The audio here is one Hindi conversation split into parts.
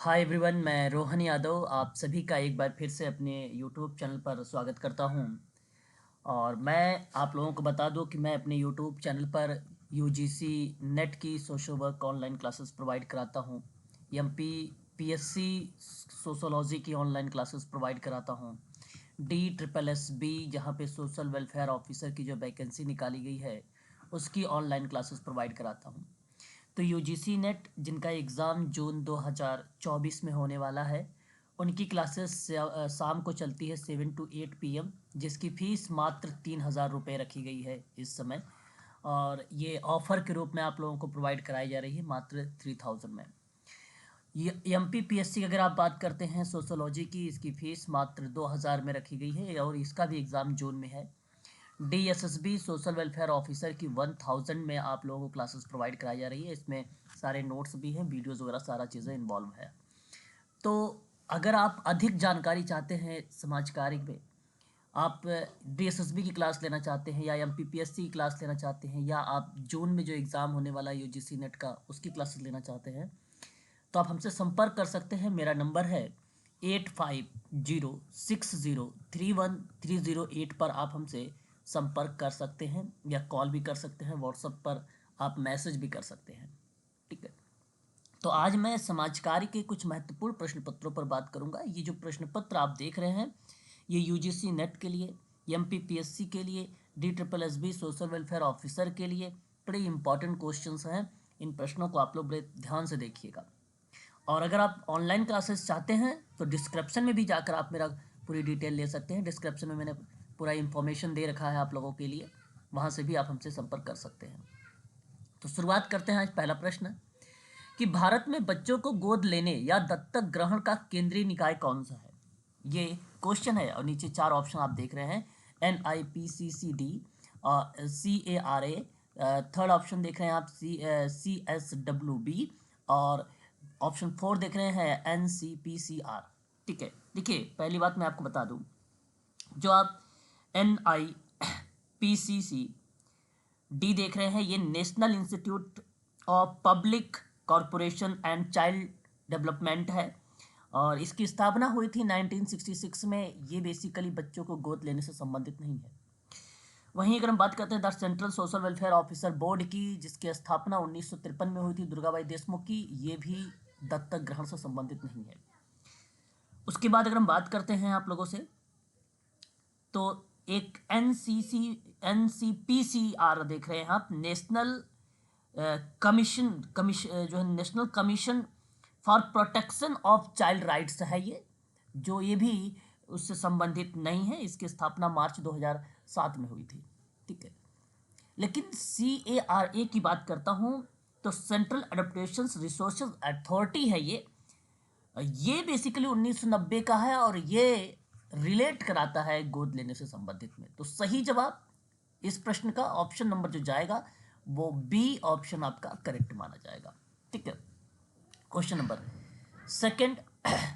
हाय एवरीवन, मैं रोहन यादव आप सभी का एक बार फिर से अपने यूट्यूब चैनल पर स्वागत करता हूं। और मैं आप लोगों को बता दूं कि मैं अपने यूट्यूब चैनल पर यूजीसी नेट की social work online classes provide कराता हूं। एमपी पीएससी सोशोलॉजी की ऑनलाइन क्लासेस प्रोवाइड कराता हूं। डी ट्रिपल एस बी जहाँ पे सोशल वेलफेयर ऑफिसर की जो वैकेंसी निकाली गई है उसकी ऑनलाइन क्लासेस प्रोवाइड कराता हूँ। तो यूजीसी नेट जिनका एग्ज़ाम जून 2024 में होने वाला है, उनकी क्लासेस शाम को चलती है 7 to 8 PM, जिसकी फ़ीस मात्र 3,000 रुपये रखी गई है इस समय। और ये ऑफ़र के रूप में आप लोगों को प्रोवाइड कराई जा रही है मात्र 3,000 में। ये M P P S C की अगर आप बात करते हैं सोशोलॉजी की, इसकी फ़ीस मात्र 2,000 में रखी गई है और इसका भी एग्ज़ाम जून में है। D S S B social welfare officer की 1,000 में आप लोगों को क्लासेस प्रोवाइड कराई जा रही है। इसमें सारे नोट्स भी हैं, वीडियोस वगैरह सारा चीज़ें इन्वॉल्व है। तो अगर आप अधिक जानकारी चाहते हैं समाज कार्य में, आप डी एस एस बी की क्लास लेना चाहते हैं या M P P S C की क्लास लेना चाहते हैं, या आप जून में जो एग्ज़ाम होने वाला है यू जी सी नेट का उसकी क्लासेस लेना चाहते हैं, तो आप हमसे संपर्क कर सकते हैं। मेरा नंबर है 8506031308 पर आप हमसे संपर्क कर सकते हैं, या कॉल भी कर सकते हैं, व्हाट्सएप पर आप मैसेज भी कर सकते हैं। ठीक है। तो आज मैं समाज कार्य के कुछ महत्वपूर्ण प्रश्न पत्रों पर बात करूंगा। ये जो प्रश्न पत्र आप देख रहे हैं, ये यूजीसी नेट के लिए, M P P S C के लिए, D triple S B social welfare officer के लिए बड़े इंपॉर्टेंट क्वेश्चंस हैं। इन प्रश्नों को आप लोग बड़े ध्यान से देखिएगा। और अगर आप ऑनलाइन क्लासेस चाहते हैं तो डिस्क्रिप्शन में भी जाकर आप मेरा पूरी डिटेल ले सकते हैं। डिस्क्रिप्शन में मैंने पूरा इन्फॉर्मेशन दे रखा है आप लोगों के लिए, वहाँ से भी आप हमसे संपर्क कर सकते हैं। तो शुरुआत करते हैं। आज पहला प्रश्न कि भारत में बच्चों को गोद लेने या दत्तक ग्रहण का केंद्रीय निकाय कौन सा है। ये क्वेश्चन है और नीचे चार ऑप्शन आप देख रहे हैं, NIPCCD, CARA, थर्ड ऑप्शन देख रहे हैं आप CSWB, और ऑप्शन 4 देख रहे हैं NCPCR। ठीक है। देखिए, पहली बात मैं आपको बता दूं, जो आप NIPCCD देख रहे हैं, ये national institute of public corporation and child development है और इसकी स्थापना हुई थी 1966 में। ये बेसिकली बच्चों को गोद लेने से संबंधित नहीं है। वहीं अगर हम बात करते हैं the central social welfare officer board की, जिसकी स्थापना 1953 में हुई थी दुर्गाबाई देशमुख की, ये भी दत्तक ग्रहण से संबंधित नहीं है। उसके बाद अगर हम बात करते हैं आप लोगों से, तो एक NCPCR देख रहे हैं आप, नेशनल कमीशन जो है national commission for protection of child rights है ये, जो ये भी उससे संबंधित नहीं है। इसकी स्थापना मार्च 2007 में हुई थी। ठीक है। लेकिन CARA की बात करता हूँ तो सेंट्रल एडेप्टेशन रिसोर्सेज अथॉरिटी है ये बेसिकली 1990 का है और ये रिलेट कराता है गोद लेने से संबंधित में। तो सही जवाब इस प्रश्न का ऑप्शन नंबर जो जाएगा वो बी ऑप्शन आपका करेक्ट माना जाएगा। ठीक है। क्वेश्चन नंबर सेकंड,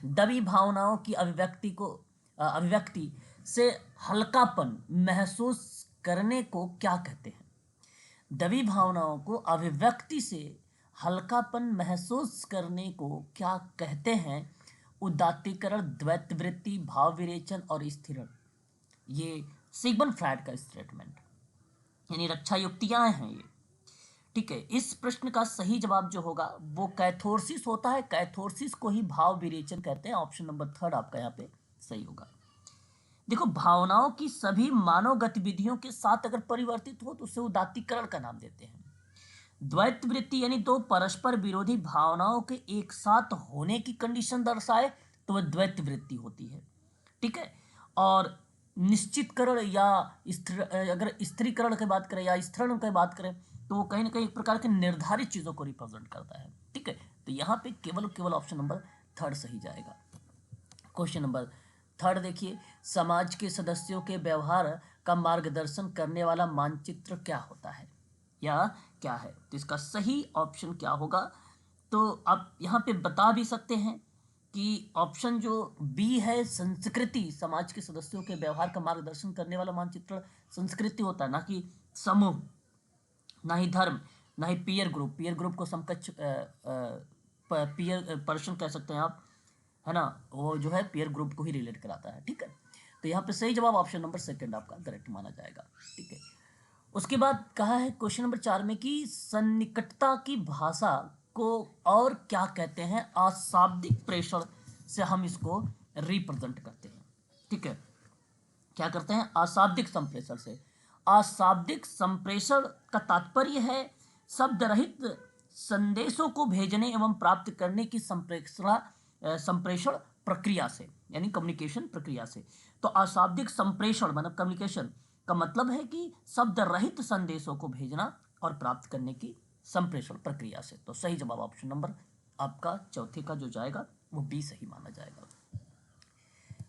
दबी भावनाओं की अभिव्यक्ति से हल्कापन महसूस करने को क्या कहते हैं। दबी भावनाओं को अभिव्यक्ति से हल्कापन महसूस करने को क्या कहते हैं। उदात्तीकरण, द्वैत वृत्ति, भाव विरेचन और स्थिरण। ये सिगमंड फ्रायड का स्टेटमेंट, यानी रक्षा युक्तियां हैं ये। ठीक है। इस प्रश्न का सही जवाब जो होगा वो कैथोरसिस होता है। कैथोरसिस को ही भाव विरेचन कहते हैं। ऑप्शन नंबर थर्ड आपका यहाँ पे सही होगा। देखो, भावनाओं की सभी मानव गतिविधियों के साथ अगर परिवर्तित हो तो उसे उदात्तीकरण का नाम देते हैं। द्वैत वृत्ति यानी दो परस्पर विरोधी भावनाओं के एक साथ होने की कंडीशन दर्शाए तो वह द्वैत वृत्ति होती है। ठीक है। और निश्चितकरण या अगर स्त्रीकरण की बात करें या स्त्रीकरण की बात करें तो वो कहीं ना कहीं एक प्रकार के निर्धारित चीजों को रिप्रेजेंट करता है। ठीक है। तो यहाँ पे केवल ऑप्शन नंबर थर्ड सही जाएगा। क्वेश्चन नंबर थर्ड देखिए, समाज के सदस्यों के व्यवहार का मार्गदर्शन करने वाला मानचित्र क्या होता है या क्या है। तो इसका सही ऑप्शन क्या होगा, तो आप यहाँ पे बता भी सकते हैं कि ऑप्शन जो बी है, संस्कृति, समाज के सदस्यों के व्यवहार का मार्गदर्शन करने वाला मानचित्र संस्कृति होता है, ना कि समूह, ना ही धर्म, ना ही पीयर ग्रुप। पीयर ग्रुप को समकक्ष पीयर पर्सन कह सकते हैं आप, है ना, वो जो है पीयर ग्रुप को ही रिलेट कराता है। ठीक है, तो यहाँ पे सही जवाब ऑप्शन नंबर सेकंड आपका करेक्ट माना जाएगा। ठीक है, उसके बाद कहा है क्वेश्चन नंबर 4 में कि सन्निकटता की भाषा को और क्या कहते हैं, अशाब्दिक प्रेषण से हम इसको रिप्रेजेंट करते हैं। ठीक है, क्या करते हैं, अशाब्दिक संप्रेषण से। अशाब्दिक संप्रेषण का तात्पर्य है शब्द रहित संदेशों को भेजने एवं प्राप्त करने की संप्रेषण प्रक्रिया से, यानी कम्युनिकेशन प्रक्रिया से। तो अशाब्दिक संप्रेषण मतलब कम्युनिकेशन का मतलब है कि शब्द रहित संदेशों को भेजना और प्राप्त करने की संप्रेषण प्रक्रिया से। तो सही जवाब ऑप्शन नंबर आपका चौथे का जो जाएगा वो बी सही माना जाएगा।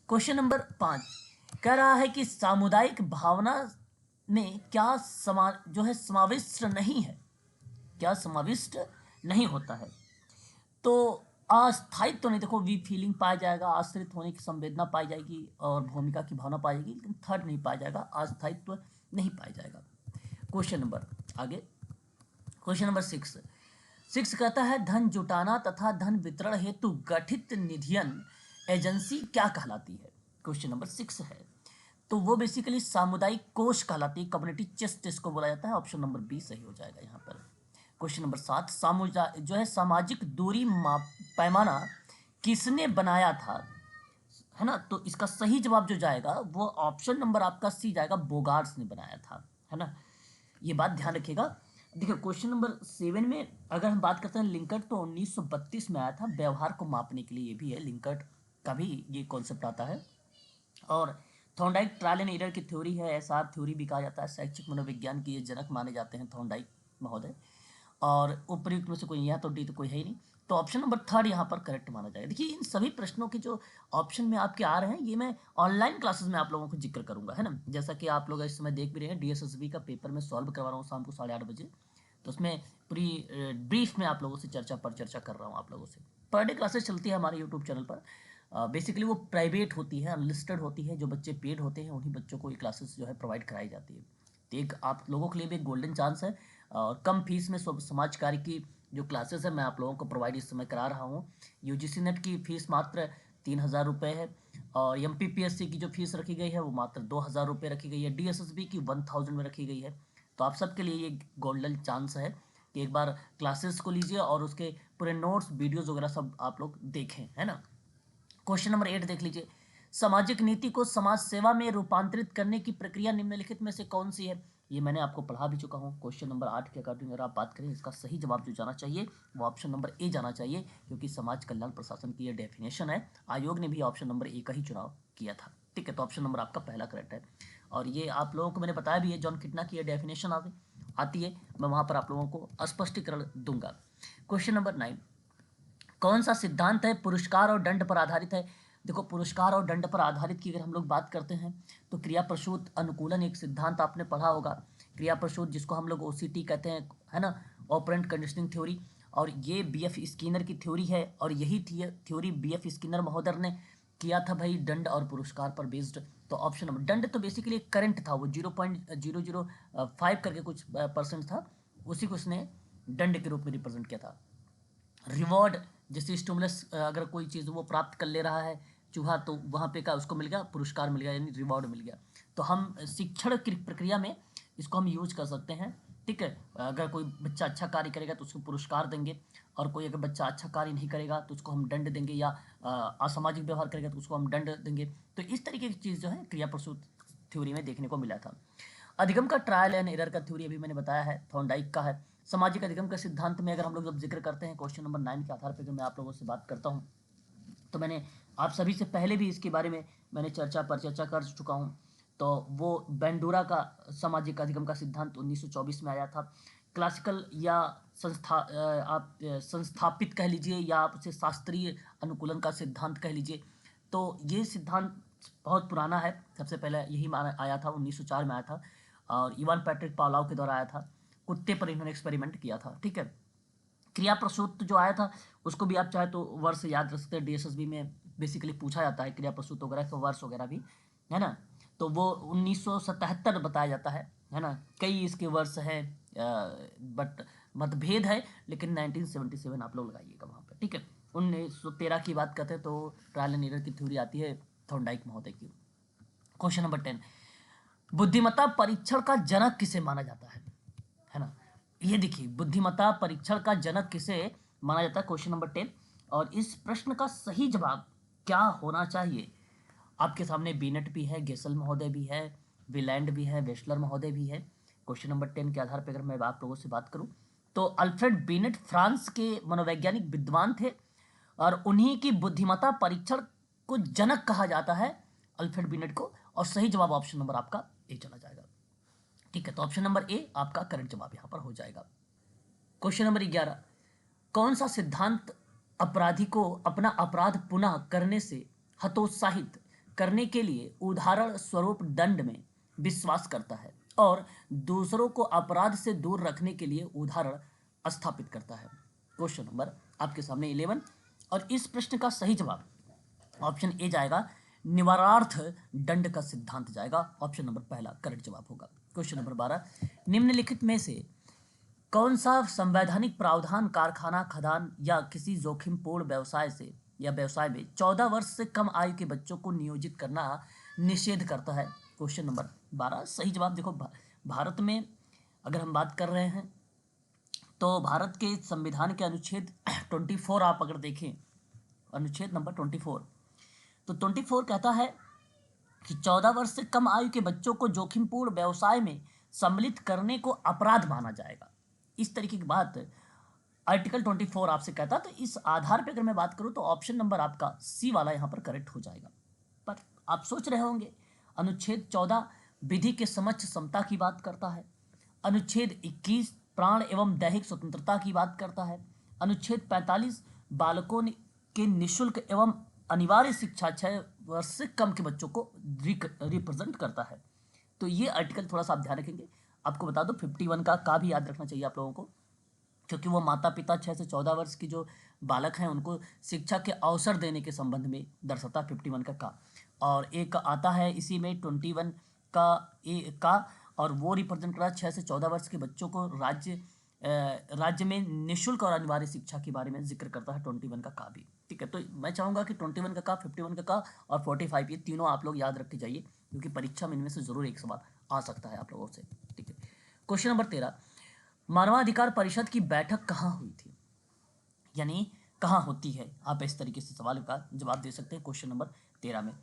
क्वेश्चन नंबर 5 कह रहा है कि सामुदायिक भावना में क्या जो है समाविष्ट नहीं है, क्या समाविष्ट नहीं होता है। तो अस्थायित्व तो नहीं, देखो वी फीलिंग पाया जाएगा, आश्रित होने की संवेदना पाई जाएगी और भूमिका की भावना पाई जाएगी, लेकिन थर्ड नहीं पाया जाएगा, अस्थायित्व नहीं पाया जाएगा। क्वेश्चन नंबर आगे, क्वेश्चन नंबर 6 कहता है धन जुटाना तथा धन वितरण हेतु गठित निधियन एजेंसी क्या कहलाती है। क्वेश्चन नंबर 6 है, तो वो बेसिकली सामुदायिक कोष कहलाती है, कम्युनिटी चेस्ट इसको बोला जाता है। ऑप्शन नंबर बी सही हो जाएगा यहाँ पर। क्वेश्चन नंबर 7 जो है सामाजिक दूरी पैमाना किसने बनाया था, है ना, तो इसका सही जवाब जो जाएगा वो ऑप्शन नंबर आपका सी जाएगा, बोगार्ड्स ने बनाया था, है ना, ये बात ध्यान रखिएगा। देखिए क्वेश्चन नंबर 7 में अगर हम बात करते हैं लिंकट, तो 1932 में आया था, व्यवहार को मापने के लिए ये भी है, लिंकट का भी ये कॉन्सेप्ट आता है। और थॉर्नडाइक ट्रायल एंड एरर की थ्योरी है, एसआर थ्योरी भी कहा जाता है, शैक्षिक मनोविज्ञान की ये जनक माने जाते हैं थॉर्नडाइक महोदय। और उपयुक्त में से कोई यहाँ तो डी तो कोई है ही नहीं, तो ऑप्शन नंबर 3 यहाँ पर करेक्ट माना जाएगा। देखिए इन सभी प्रश्नों के जो ऑप्शन में आपके आ रहे हैं ये मैं ऑनलाइन क्लासेस में आप लोगों को जिक्र करूंगा, है ना, जैसा कि आप लोग इस समय देख भी रहे हैं डीएसएसबी का पेपर मैं सॉल्व करवा रहा हूँ शाम को 8:30 बजे, तो उसमें पूरी ब्रीफ में आप लोगों से चर्चा कर रहा हूँ आप लोगों से। पर डे क्लासेस चलती है हमारे यूट्यूब चैनल पर, बेसिकली वो प्राइवेट होती है, अनलिस्टेड होती है, जो बच्चे पेड होते हैं उन्हीं बच्चों को ये क्लासेस जो है प्रोवाइड कराई जाती है। तो एक आप लोगों के लिए भी एक गोल्डन चांस है, और कम फीस में समाज कार्य की जो क्लासेस है मैं आप लोगों को प्रोवाइड इस समय करा रहा हूँ। यूजीसी नेट की फीस मात्र 3,000 रुपये है, और एमपीपीएससी की जो फीस रखी गई है वो मात्र 2,000 रुपये रखी गई है, डीएसएसबी की 1,000 में रखी गई है। तो आप सबके लिए ये गोल्डन चांस है कि एक बार क्लासेस को लीजिए और उसके पूरे नोट्स वीडियोज़ वगैरह सब आप लोग देखें, है ना। क्वेश्चन नंबर 8 देख लीजिए, सामाजिक नीति को समाज सेवा में रूपांतरित करने की प्रक्रिया निम्नलिखित में से कौन सी है। ये मैंने आपको पढ़ा भी चुका हूँ। क्वेश्चन नंबर 8 के अकॉर्डिंग अगर आप बात करें, इसका सही जवाब जो जाना चाहिए वो ऑप्शन नंबर ए जाना चाहिए, क्योंकि समाज कल्याण प्रशासन की ये डेफिनेशन है। आयोग ने भी ऑप्शन नंबर ए का ही चुनाव किया था। ठीक है, तो ऑप्शन नंबर आपका पहला करेक्ट है, और ये आप लोगों को मैंने बताया भी है, जॉन किटना की ये डेफिनेशन आती है, मैं वहाँ पर आप लोगों को स्पष्टीकरण दूंगा। क्वेश्चन नंबर 9, कौन सा सिद्धांत है पुरस्कार और दंड पर आधारित है। देखो पुरस्कार और दंड पर आधारित की अगर हम लोग बात करते हैं तो क्रिया प्रसूत अनुकूलन एक सिद्धांत आपने पढ़ा होगा। क्रिया प्रसूत जिसको हम लोग ओसीटी कहते हैं, है ना, ऑपरेंट कंडीशनिंग थ्योरी, और ये बीएफ स्किनर की थ्योरी है, और यही थ्योरी बीएफ स्किनर महोदय ने किया था भाई, दंड और पुरस्कार पर बेस्ड। तो ऑप्शन नंबर, दंड तो बेसिकली करंट था, वो 0.005 करके कुछ परसेंट था, उसी को उसने दंड के रूप में रिप्रेजेंट किया था। रिवॉर्ड जैसे स्टिमुलस, अगर कोई चीज़ वो प्राप्त कर ले रहा है चूहा, तो वहाँ पे का उसको मिल गया पुरस्कार मिल गया, यानी रिवॉर्ड मिल गया। तो हम शिक्षण की प्रक्रिया में इसको हम यूज कर सकते हैं। ठीक है, अगर कोई बच्चा अच्छा कार्य करेगा तो उसको पुरस्कार देंगे, और कोई अगर बच्चा अच्छा कार्य नहीं करेगा तो उसको हम दंड देंगे, या असामाजिक व्यवहार करेगा तो उसको हम दंड देंगे। तो इस तरीके की चीज़ जो है क्रिया प्रसूत थ्योरी में देखने को मिला था। अधिगम का ट्रायल एंड एरर का थ्योरी अभी मैंने बताया है, थॉर्नडाइक का है। सामाजिक अधिगम का सिद्धांत में अगर हम लोग जब जिक्र करते हैं क्वेश्चन नंबर 9 के आधार पर जब मैं आप लोगों से बात करता हूँ, तो मैंने आप सभी से पहले भी इसके बारे में मैंने चर्चा कर चुका हूँ। तो वो बेंडूरा का सामाजिक अधिगम का सिद्धांत 1924 में आया था। क्लासिकल या आप संस्थापित कह लीजिए, या आप उसे शास्त्रीय अनुकूलन का सिद्धांत कह लीजिए। तो ये सिद्धांत बहुत पुराना है, सबसे पहले यही आया था 1904 में आया था, और इवान पैट्रिक पावलोव के द्वारा आया था। कुत्ते पर इन्होंने एक्सपेरिमेंट किया था। ठीक है, क्रिया प्रसूत जो आया था उसको भी आप चाहे तो वर्ष याद रख सकते हैं, डीएसएसबी में बेसिकली पूछा जाता है क्रिया प्रसूत वगैरह का वर्ष वगैरह भी, है ना। तो वो 1977 बताया जाता है ना, कई इसके वर्ष हैं, बट मतभेद है, लेकिन 1977 आप लोग लगाइएगा वहाँ पे, ठीक है। 1913 की बात करते हैं तो ट्रायल एंड एरर की थ्योरी आती है थॉर्नडाइक महोदय की। क्वेश्चन नंबर 10, बुद्धिमत्ता परीक्षण का जनक किसे माना जाता है ना। ये देखिए, बुद्धिमत्ता परीक्षण का जनक किसे माना जाता है, क्वेश्चन नंबर 10। और इस प्रश्न का सही जवाब क्या होना चाहिए, आपके सामने बीनेट भी है, गेसल महोदय भी है, विलैंड भी है, वेस्लर महोदय भी है। क्वेश्चन नंबर 10 के आधार पर अगर मैं आप लोगों से बात करूं तो अल्फ्रेड बीनेट फ्रांस के मनोवैज्ञानिक विद्वान थे और उन्हीं की बुद्धिमत्ता परीक्षण को जनक कहा जाता है, अल्फ्रेड बीनेट को। और सही जवाब ऑप्शन नंबर आपका ए चला जाएगा, ठीक है। तो ऑप्शन नंबर ए आपका करेक्ट जवाब यहां पर हो जाएगा। क्वेश्चन नंबर 11, कौन सा सिद्धांत अपराधी को अपना अपराध पुनः करने से हतोत्साहित करने के लिए उदाहरण स्वरूप दंड में विश्वास करता है और दूसरों को अपराध से दूर रखने के लिए उदाहरण स्थापित करता है। क्वेश्चन नंबर आपके सामने 11, और इस प्रश्न का सही जवाब ऑप्शन ए जाएगा, निवारणार्थ दंड का सिद्धांत जाएगा, ऑप्शन नंबर पहला करेक्ट जवाब होगा। क्वेश्चन नंबर 12, निम्नलिखित में से कौन सा संवैधानिक प्रावधान कारखाना, खदान या किसी जोखिमपूर्ण व्यवसाय से या व्यवसाय में 14 वर्ष से कम आयु के बच्चों को नियोजित करना निषेध करता है। क्वेश्चन नंबर 12 सही जवाब देखो, भारत में अगर हम बात कर रहे हैं तो भारत के संविधान के अनुच्छेद 24 आप अगर देखें, अनुच्छेद नंबर 24, तो 24 कहता है कि 14 वर्ष से कम आयु के बच्चों को जोखिमपूर्ण व्यवसाय में सम्मिलित करने को अपराध माना जाएगा। इस तरीके की बात आर्टिकल 24 आपसे कहता है। तो इस आधार पर अगर मैं बात करूं तो ऑप्शन नंबर आपका सी वाला यहां पर करेक्ट हो जाएगा। पर आप सोच रहे होंगे, अनुच्छेद 14 विधि के समक्ष समता की बात करता है, अनुच्छेद 21 प्राण एवं दैहिक स्वतंत्रता की बात करता है, अनुच्छेद 45 बालकों के निःशुल्क एवं अनिवार्य शिक्षा 6 वर्ष से कम के बच्चों को रिप्रेजेंट करता है। तो ये आर्टिकल थोड़ा सा आप ध्यान रखेंगे। आपको बता दो 51 का भी याद रखना चाहिए आप लोगों को, क्योंकि वो माता पिता 6 से 14 वर्ष की जो बालक हैं उनको शिक्षा के अवसर देने के संबंध में दर्शाता 51 का। और एक आता है इसी में 21 का और वो रिप्रेजेंट कर रहा है 6 से 14 वर्ष के बच्चों को राज्य में निःशुल्क और अनिवार्य शिक्षा के बारे में जिक्र करता है 21 का भी, ठीक है। तो मैं चाहूँगा कि 21 का 51 का और 45 ये तीनों आप लोग याद रख के जाइए, क्योंकि परीक्षा में इनमें से जरूर एक सवाल आ सकता है आप लोगों से, ठीक है। क्वेश्चन नंबर 13, मानवाधिकार परिषद की बैठक कहाँ हुई थी, यानी कहाँ होती है, आप इस तरीके से सवाल का जवाब दे सकते हैं क्वेश्चन नंबर 13 में।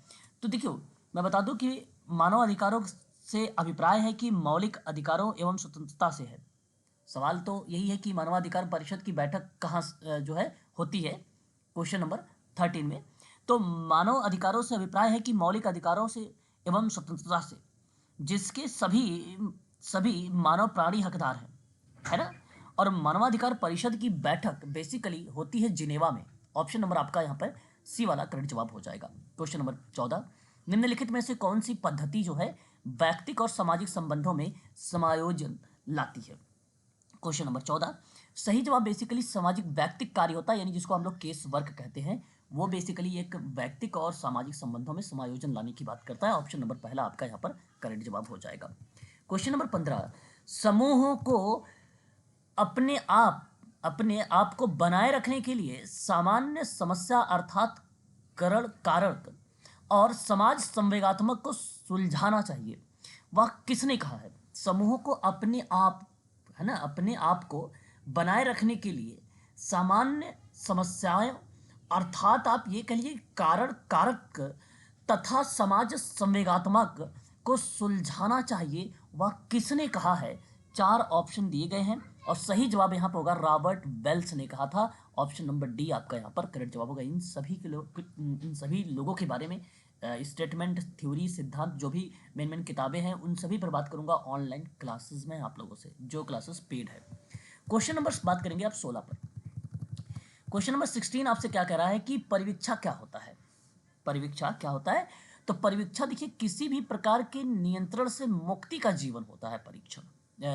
तो देखियो, मैं बता दूं कि मानव अधिकारों से अभिप्राय है कि मौलिक अधिकारों एवं स्वतंत्रता से है। सवाल तो यही है कि मानवाधिकार परिषद की बैठक कहाँ जो है होती है, क्वेश्चन नंबर 13 में। तो मानव अधिकारों से अभिप्राय है कि मौलिक अधिकारों से एवं स्वतंत्रता से, जिसके सभी मानव प्राणी हकदार हैं, है ना। और मानवाधिकार परिषद की बैठक बेसिकली होती है जिनेवा में। ऑप्शन नंबर आपका यहाँ पर सी वाला करेक्ट जवाब हो जाएगा। क्वेश्चन नंबर 14, निम्नलिखित में से कौन सी पद्धति जो है व्यक्तिक और सामाजिक संबंधों में समायोजन लाती है। क्वेश्चन नंबर 14 सही जवाब बेसिकली सामाजिक व्यक्तिक कार्य होता है, यानी जिसको हम लोग केस वर्क कहते हैं, वो बेसिकली एक व्यक्तिक और सामाजिक संबंधों में समायोजन लाने की बात करता है। ऑप्शन नंबर पहला आपका यहाँ पर करेक्ट जवाब हो जाएगा। क्वेश्चन नंबर 15, समूहों को अपने आप को बनाए रखने के लिए सामान्य समस्या अर्थात कारक और समाज संवेगात्मक को सुलझाना चाहिए, वह किसने कहा है। समूहों को अपने आप, है ना, अपने आप को बनाए रखने के लिए सामान्य समस्याएं अर्थात आप ये कहिए कारक तथा समाज संवेगात्मक को सुलझाना चाहिए, वह किसने कहा है। 4 ऑप्शन दिए गए हैं और सही जवाब यहाँ पर होगा रॉबर्ट वेल्स ने कहा था। ऑप्शन नंबर डी आपका यहाँ पर करेक्ट जवाब होगा। इन सभी लोगों के बारे में स्टेटमेंट, थ्योरी, सिद्धांत, जो भी मेन किताबें हैं उन सभी पर बात करूंगा ऑनलाइन क्लासेस में आप लोगों से, जो क्लासेस पेड है। क्वेश्चन नंबर बात करेंगे आप 16 पर। क्वेश्चन नंबर 16 आपसे क्या कह रहा है कि परिवीक्षा क्या होता है। परिवीक्षा क्या होता है, तो परिवीक्षा देखिए किसी भी प्रकार के नियंत्रण से मुक्ति का जीवन होता है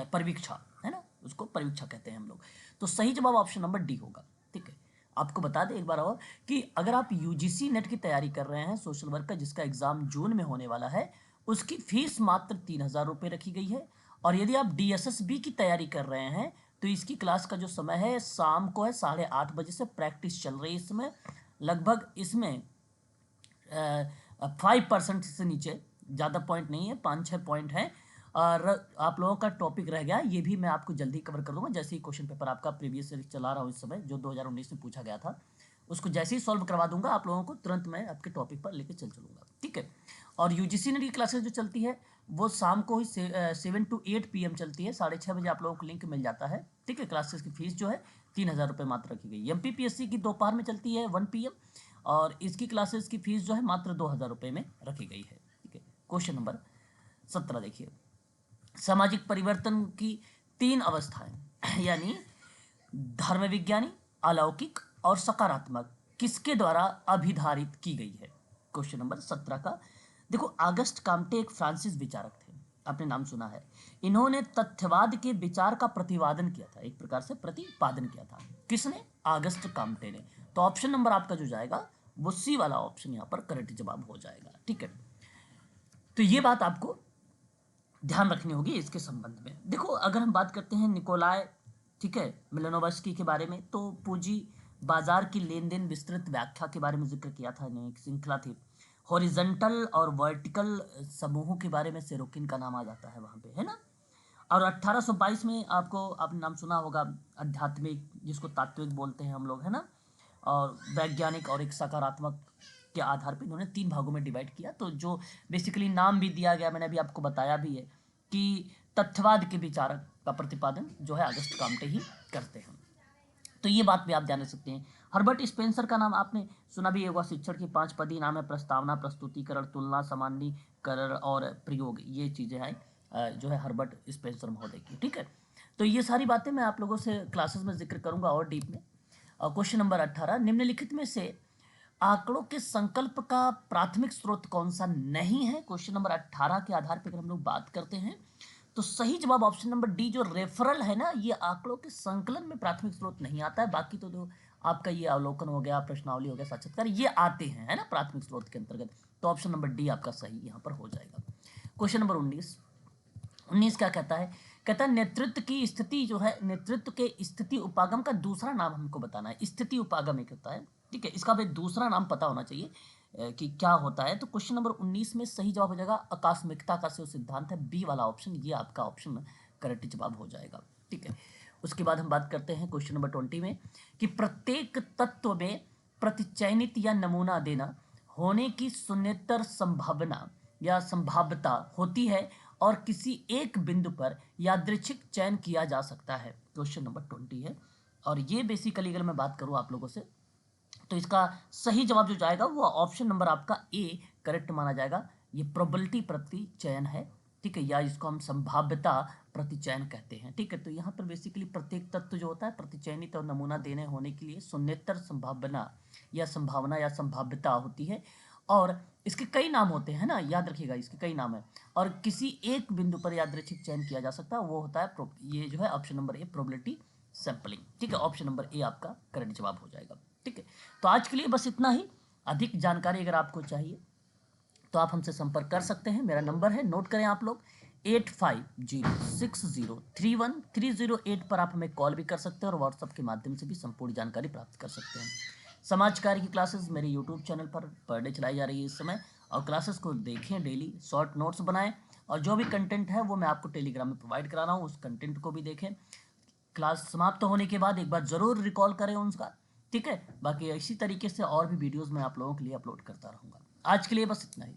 परिवीक्षा, है ना, उसको परिवीक्षा कहते हैं हम लोग। तो सही जवाब ऑप्शन नंबर डी होगा, ठीक है। आपको बता दें एक बार और कि अगर आप यूजीसी नेट की तैयारी कर रहे हैं सोशल वर्क का, जिसका एग्जाम जून में होने वाला है, उसकी फीस मात्र 3000 रुपये रखी गई है। और यदि आप डीएसएसबी की तैयारी कर रहे हैं तो इसकी क्लास का जो समय है शाम को है 8:30 बजे से प्रैक्टिस चल रही है इसमें। लगभग इसमें 5% से नीचे, ज़्यादा पॉइंट नहीं है, 5-6 पॉइंट है। और आप लोगों का टॉपिक रह गया, ये भी मैं आपको जल्दी कवर कर दूंगा। जैसे ही क्वेश्चन पेपर आपका प्रीवियस ईयर चला रहा हूँ इस समय, जो 2019 में पूछा गया था, उसको जैसे ही सॉल्व करवा दूंगा आप लोगों को, तुरंत मैं आपके टॉपिक पर लेके चलूंगा, ठीक है। और यूजीसी नेट की क्लासेस जो चलती है वो शाम को ही 7 to 8 PM चलती है। 6:30 बजे आप लोगों को लिंक मिल जाता है, ठीक है। क्लासेस की फीस जो है 3000 रुपये मात्र रखी गई। MPPSC की दोपहर में चलती है 1 PM, और इसकी क्लासेस की फीस जो है मात्र 2000 रुपये में रखी गई है, ठीक है। क्वेश्चन नंबर 17 देखिए, सामाजिक परिवर्तन की 3 अवस्थाएं यानी धर्म विज्ञानी, अलौकिक और सकारात्मक किसके द्वारा अभिधारित की गई है। क्वेश्चन नंबर 17 का देखो, अगस्ट काम्टे एक फ्रांसीसी विचारक थे, आपने नाम सुना है। इन्होंने तथ्यवाद के विचार का प्रतिपादन किया था, एक प्रकार से प्रतिपादन किया था। किसने? अगस्ट काम्टे ने। तो ऑप्शन नंबर आपका जो जाएगा वो सी वाला ऑप्शन यहाँ पर करेक्ट जवाब हो जाएगा, ठीक है। तो ये बात आपको ध्यान रखनी होगी इसके संबंध में। देखो, अगर हम बात करते हैं निकोलाय, ठीक है, मिलानोवस्की के बारे में, तो पूंजी बाजार की लेन देन विस्तृत व्याख्या के बारे में जिक्र किया था, एक श्रृंखला थी। हॉरिजॉन्टल और वर्टिकल समूहों के बारे में सेरोकिन का नाम आ जाता है वहाँ पे, है ना। और 1822 में आपने नाम सुना होगा, आध्यात्मिक, जिसको तात्विक बोलते हैं हम लोग, है ना, और वैज्ञानिक और एक सकारात्मक के आधार पर इन्होंने 3 भागों में डिवाइड किया। तो जो बेसिकली नाम भी दिया गया, मैंने अभी आपको बताया भी है कि तथ्यवाद के विचारक का प्रतिपादन जो है अगस्त काम्टे ही करते हैं। तो ये बात भी आप ध्यान रख सकते हैं। हर्बर्ट स्पेंसर का नाम आपने सुना भी होगा। शिक्षण की 5 पदी नाम है: प्रस्तावना, प्रस्तुतिकरण, तुलना, सामान्यीकरण और प्रयोग। ये चीज़ें हैं जो है हर्बर्ट स्पेंसर महोदय की, ठीक है। तो ये सारी बातें मैं आप लोगों से क्लासेस में जिक्र करूंगा और डीप में। क्वेश्चन नंबर 18, निम्नलिखित में से आंकड़ों के संकल्प का प्राथमिक स्रोत कौन सा नहीं है। क्वेश्चन नंबर 18 के आधार पर अगर हम लोग बात करते हैं तो सही जवाब ऑप्शन नंबर डी, जो रेफरल है ना, ये आंकड़ों के संकलन में प्राथमिक स्रोत नहीं आता है। बाकी तो जो आपका ये अवलोकन हो गया, प्रश्नावली हो गया, साक्षात्कार, ये आते हैं, है ना, प्राथमिक स्रोत के अंतर्गत। तो ऑप्शन नंबर डी आपका सही यहाँ पर हो जाएगा। क्वेश्चन नंबर 19 क्या कहता है? कहता है नेतृत्व की स्थिति जो है, नेतृत्व के स्थिति उपागम का दूसरा नाम हमको बताना है। स्थिति उपागम एक होता है, ठीक है, इसका भी दूसरा नाम पता होना चाहिए कि क्या होता है। तो क्वेश्चन नंबर 19 में सही जवाब हो जाएगा आकस्मिकता का सिद्धांत है, बी वाला ऑप्शन, ये आपका ऑप्शन करेक्ट जवाब हो जाएगा, ठीक है। उसके बाद हम बात करते हैं क्वेश्चन नंबर 20 में कि प्रत्येक तत्व में प्रतिचयनित या नमूना देना होने की शून्येतर संभावना या संभाव्यता होती है और किसी एक बिंदु पर यादृच्छिक चयन किया जा सकता है। क्वेश्चन नंबर 20 है। और ये बेसिकली अगर मैं बात करूं आप लोगों से, तो इसका सही जवाब जो जाएगा वो ऑप्शन नंबर आपका ए करेक्ट माना जाएगा। ये प्रोबेबिलिटी प्रतिचयन है, ठीक है, या इसको हम संभाव्यता प्रतिचयन कहते हैं, ठीक है। तो यहाँ पर बेसिकली प्रत्येक तत्व जो होता है प्रतिचयनित और नमूना देने होने के लिए शून्येतर संभावना या संभाव्यता होती है। और इसके कई नाम होते हैं ना, याद रखिएगा, इसके कई नाम है। और किसी एक बिंदु पर यादृच्छिक चयन किया जा सकता है, वो होता है ये जो है option number A, probability sampling, ठीक है। ऑप्शन नंबर ए आपका करेक्ट जवाब हो जाएगा, ठीक है। तो आज के लिए बस इतना ही। अधिक जानकारी अगर आपको चाहिए तो आप हमसे संपर्क कर सकते हैं। मेरा नंबर है, नोट करें आप लोग, 8506031308 पर आप हमें कॉल भी कर सकते हैं और व्हाट्सएप के माध्यम से भी संपूर्ण जानकारी प्राप्त कर सकते हैं। समाज कार्य की क्लासेस मेरे यूट्यूब चैनल पर डे चलाई जा रही है इस समय, और क्लासेस को देखें, डेली शॉर्ट नोट्स बनाएं, और जो भी कंटेंट है वो मैं आपको टेलीग्राम में प्रोवाइड करा रहा हूँ, उस कंटेंट को भी देखें। क्लास समाप्त होने के बाद एक बार ज़रूर रिकॉल करें उनका, ठीक है। बाकी इसी तरीके से और भी वीडियोज़ मैं आप लोगों के लिए अपलोड करता रहूँगा। आज के लिए बस इतना ही।